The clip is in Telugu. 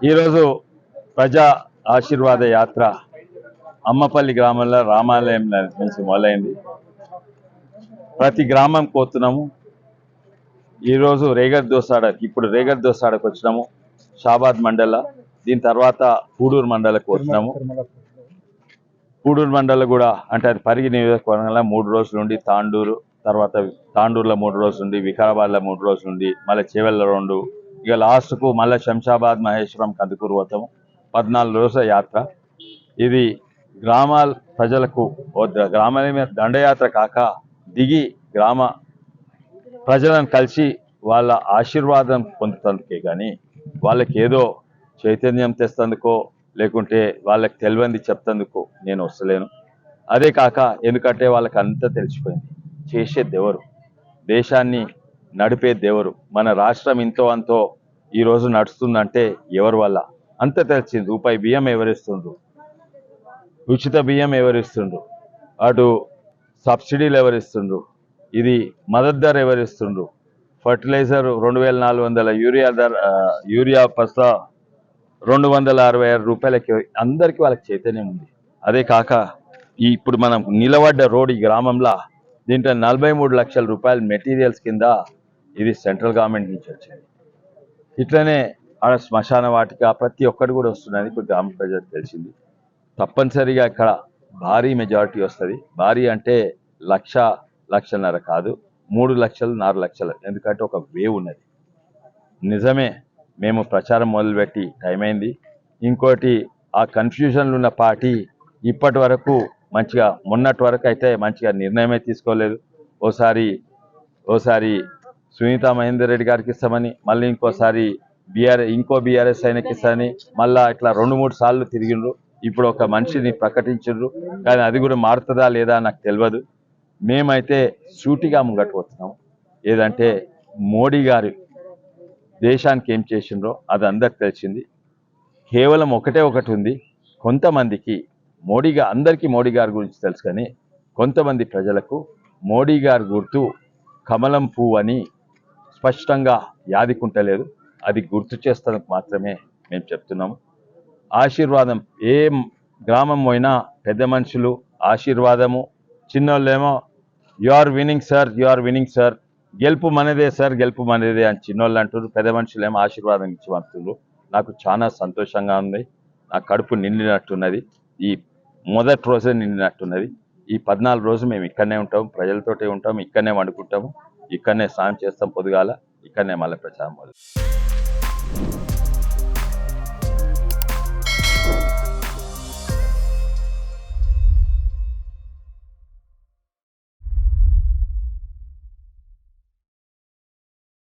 ఈరోజు ప్రజా ఆశీర్వాద యాత్ర అమ్మపల్లి గ్రామంలో రామాలయం నుంచి మొదలైంది. ప్రతి గ్రామం పోతున్నాము. ఈరోజు రేగర్ దోసాడ, ఇప్పుడు రేగర్ దోసాడకు వచ్చినాము, షాబాద్ మండల. దీని తర్వాత పూడూరు మండలకు పోతున్నాము. పూడూరు మండలం కూడా అంటే అది పరిగి నియోజకవర్గంలో 3 రోజులు ఉండి, తర్వాత తాండూరులో 3 రోజులు ఉండి, వికారాబాద్లో 3 రోజులు ఉండి, మళ్ళీ చేవెళ్ళ 2, ఇక లాస్ట్కు మళ్ళీ శంషాబాద్, మహేశ్వరం, కందుకూరు పోతాము. 14 రోజుల యాత్ర ఇది. గ్రామాల ప్రజలకు గ్రామాల మీద దండయాత్ర కాక దిగి గ్రామ ప్రజలను కలిసి వాళ్ళ ఆశీర్వాదం పొందుతందుకే కానీ వాళ్ళకి ఏదో చైతన్యం తెస్తందుకో లేకుంటే వాళ్ళకి తెలియంది చెప్తందుకు నేను వస్తలేను. అదే కాక ఎందుకంటే వాళ్ళకి అంతా తెలిసిపోయింది. చేసేది ఎవరు, దేశాన్ని నడిపేది ఎవరు, మన రాష్ట్రం ఇంతో అంతో ఈరోజు నడుస్తుందంటే ఎవరి వల్ల అంత తెలిసింది. రూపాయి బియ్యం ఎవరిస్తుండ్రు, ఉచిత బియ్యం ఎవరిస్తుండ్రు, అటు సబ్సిడీలు ఎవరిస్తుండ్రు, ఇది మద్దతు ధర ఎవరిస్తుండ్రు, ఫర్టిలైజర్ 2400, యూరియా పస్తా 266 రూపాయలకి అందరికీ వాళ్ళకి చైతన్యం ఉంది. అదే కాక ఇప్పుడు మనం నిలబడ్డ రోడ్ ఈ గ్రామంలో దీంట్లో 43 లక్షల రూపాయల మెటీరియల్స్ కింద ఇది సెంట్రల్ గవర్నమెంట్ నుంచి వచ్చింది. ఇట్లనే ఆడ శ్మశాన వాటిక ప్రతి ఒక్కటి కూడా వస్తుందని ఇప్పుడు గ్రామ ప్రజలకు తెలిసింది. తప్పనిసరిగా ఇక్కడ భారీ మెజారిటీ వస్తుంది. భారీ అంటే 1,00,000, 1,50,000 కాదు, 3 లక్షలు, 4 లక్షలు. ఎందుకంటే ఒక వేవ్ ఉన్నది. నిజమే, మేము ప్రచారం మొదలుపెట్టి టైం అయింది. ఇంకోటి, ఆ కన్ఫ్యూజన్లు ఉన్న పార్టీ ఇప్పటి వరకు మంచిగా, మొన్నటి వరకు అయితే మంచిగా నిర్ణయమే తీసుకోలేదు. ఓసారి సునీతా మహేందర్ రెడ్డి గారికి ఇస్తామని, మళ్ళీ ఇంకోసారి బీఆర్ఎస్ ఆయనకి ఇస్తామని, మళ్ళీ ఇట్లా 2-3 సార్లు తిరిగిండ్రు. ఇప్పుడు ఒక మనిషిని ప్రకటించిండ్రు, కానీ అది కూడా మారుతుందా లేదా నాకు తెలియదు. మేమైతే సూటిగా ముంగట్టుపోతున్నాము. ఏదంటే మోడీ గారు దేశానికి ఏం చేసిండ్రో అది అందరికి తెలిసింది. కేవలం ఒకటి ఉంది, కొంతమందికి అందరికీ మోడీ గారి గురించి తెలుసు, కానీ కొంతమంది ప్రజలకు మోడీ గారి గుర్తు కమలం పువ్వు అని స్పష్టంగా యాదికుంటలేదు. అది గుర్తు చేస్తానికి మాత్రమే మేము చెప్తున్నాము. ఆశీర్వాదం ఏ గ్రామం పోయినా పెద్ద మనుషులు ఆశీర్వాదము, చిన్నోళ్ళేమో యు ఆర్ విన్నింగ్ సార్, గెలుపు మనదే సార్, గెలుపు మనదే అని చిన్నోళ్ళు అంటారు. పెద్ద మనుషులేమో ఆశీర్వాదం ఇచ్చి పంపుతున్నారు. నాకు చాలా సంతోషంగా ఉంది. నా కడుపు నిండినట్టున్నది. ఈ మొదటి రోజే నిండినట్టున్నది. ఈ 14 రోజులు మేము ఇక్కడనే ఉంటాము, ప్రజలతోటే ఉంటాము, ఇక్కడనే వండుకుంటాము, ఇక్కడనే స్నానం చేస్తాం పొద్దుగాల, ఇక్కడనే మళ్ళీ ప్రచారం మొదలు.